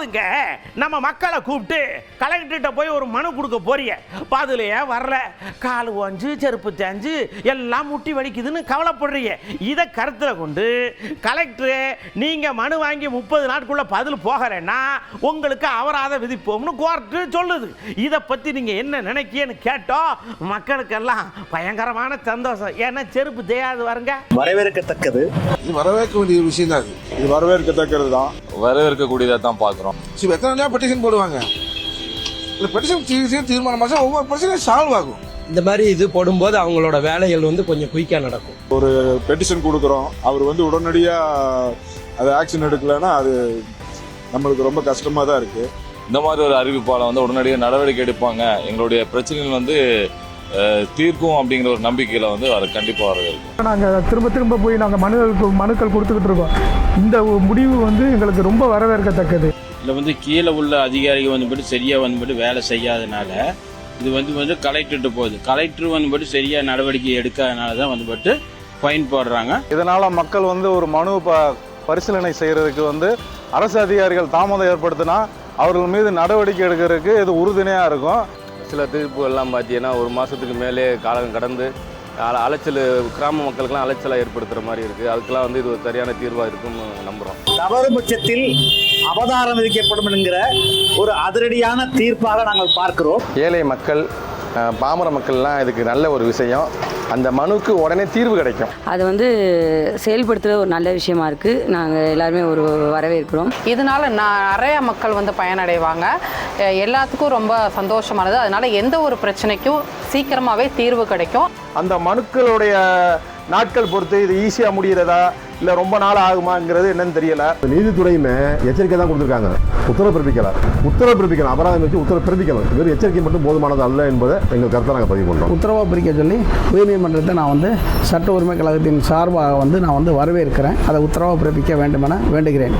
அதாவதுங்க நம்ம மக்களை கூப்பிட்டு கலெக்டர்கிட்ட போய் ஒரு மனு கொடுக்க போறிய பாதுலையே வரல, கால் ஓஞ்சு செருப்பு தேஞ்சு எல்லாம் முட்டி வலிக்குதுன்னு கவலைப்படுறீங்க. இதை கருத்தில் கொண்டு கலெக்டர் நீங்க மனு வாங்கி 30 நாட்குள்ள பதில் போகிறேன்னா உங்களுக்கு அபராதம் விதிப்போம்னு கோர்ட்டு சொல்லுது. இதை பத்தி நீங்க என்ன நினைக்கியன்னு கேட்டோம். மக்களுக்கெல்லாம் பயங்கரமான சந்தோஷம். ஏன்னா செருப்பு தேயாது வருங்க. வரவேற்கத்தக்கது, இது வரவேற்க வேண்டிய விஷயம் தான். இது வரவேற்கத்தக்கது தான், வரவேற்கக்கூடியதாக தான் பார்க்குறோம். எத்தனை நாள் பெட்டிஷன் போடுவாங்க, இந்த பெட்டிஷன் தீர்மானமாக ஒவ்வொரு பிரச்சனையும் சால்வ் ஆகும். இந்த மாதிரி இது போடும்போது அவங்களோட வேலைகள் கொஞ்சம் குயிக்காக நடக்கும். ஒரு பெட்டிஷன் கொடுக்குறோம், அவர் உடனடியாக அது ஆக்ஷன் எடுக்கலைன்னா அது நம்மளுக்கு ரொம்ப கஷ்டமாக தான் இருக்குது. இந்த மாதிரி ஒரு அறிவிப்பால் உடனடியாக நடவடிக்கை எடுப்பாங்க, எங்களுடைய பிரச்சனைகள் தீர்க்கும் அப்படிங்கிற ஒரு நம்பிக்கையில் அது கண்டிப்பாக வரவேற்கும். நாங்கள் திரும்ப போய் நாங்கள் மனுக்கள் கொடுத்துக்கிட்டு இருக்கோம். இந்த முடிவு எங்களுக்கு ரொம்ப வரவேற்கத்தக்கது. இதில் கீழே உள்ள அதிகாரிகள் சரியாக வேலை செய்யாதனால இது கலெக்டர்கிட்ட போகுது. கலெக்டர் சரியாக நடவடிக்கை எடுக்காதனால தான் ஃபைன் போடுறாங்க. இதனால் மக்கள் ஒரு மனு பரிசீலனை செய்கிறதுக்கு அரசு அதிகாரிகள் தாமதம் ஏற்படுத்தினா அவர்கள் மீது நடவடிக்கை எடுக்கிறதுக்கு இது உறுதுணையாக இருக்கும். சில தீர்ப்புகள்லாம் பார்த்தீங்கன்னா 1 மாதத்துக்கு மேலே காலம் கடந்து அலைச்சல், கிராம மக்களுக்கெல்லாம் அலைச்சலாக ஏற்படுத்துகிற மாதிரி இருக்குது. அதுக்கெல்லாம் இது ஒரு சரியான தீர்வாக இருக்கும்னு நம்புகிறோம். தவறு பட்சத்தில் அபராதம் விதிக்கப்படும் என்கிற ஒரு அதிரடியான தீர்ப்பாக நாங்கள் பார்க்கிறோம். ஏழை மக்கள், பாமர மக்கள்லாம் இதுக்கு நல்ல ஒரு விஷயம். அந்த மனுக்கு உடனே தீர்வு கிடைக்கும். அது செயல்படுத்துகிற ஒரு நல்ல விஷயமா இருக்குது. நாங்கள் எல்லாருமே வரவேற்கிறோம். இதனால் நிறைய மக்கள் பயனடைவாங்க. எல்லாத்துக்கும் ரொம்ப சந்தோஷமானது. அதனால எந்த ஒரு பிரச்சனைக்கும் சீக்கிரமாகவே தீர்வு கிடைக்கும். அந்த மனுக்களுடைய நாட்கள் பொறுத்து இது ஈஸியாக முடிகிறதா இல்லை ரொம்ப நாள் ஆகுமாங்கிறது என்னன்னு தெரியல. நீதித்துறையுமே எச்சரிக்கை தான் கொடுத்துருக்காங்க, உத்தரவு பிறப்பிக்கலாம், அபராதம் வச்சு உத்தரவு பிறப்பிக்கணும். வெறும் எச்சரிக்கை மட்டும் போதுமானது அல்ல என்பதை எங்கள் கருத்தை நாங்கள் பதிவு பண்ணுறோம். உத்தரவாக பிரிக்க சொல்லி உயர்நீதிமன்றத்தை நான் சட்ட உரிமை கழகத்தின் சார்பாக நான் வரவேற்கிறேன். அதை உத்தரவாக பிறப்பிக்க வேண்டுமென வேண்டுகிறேன்.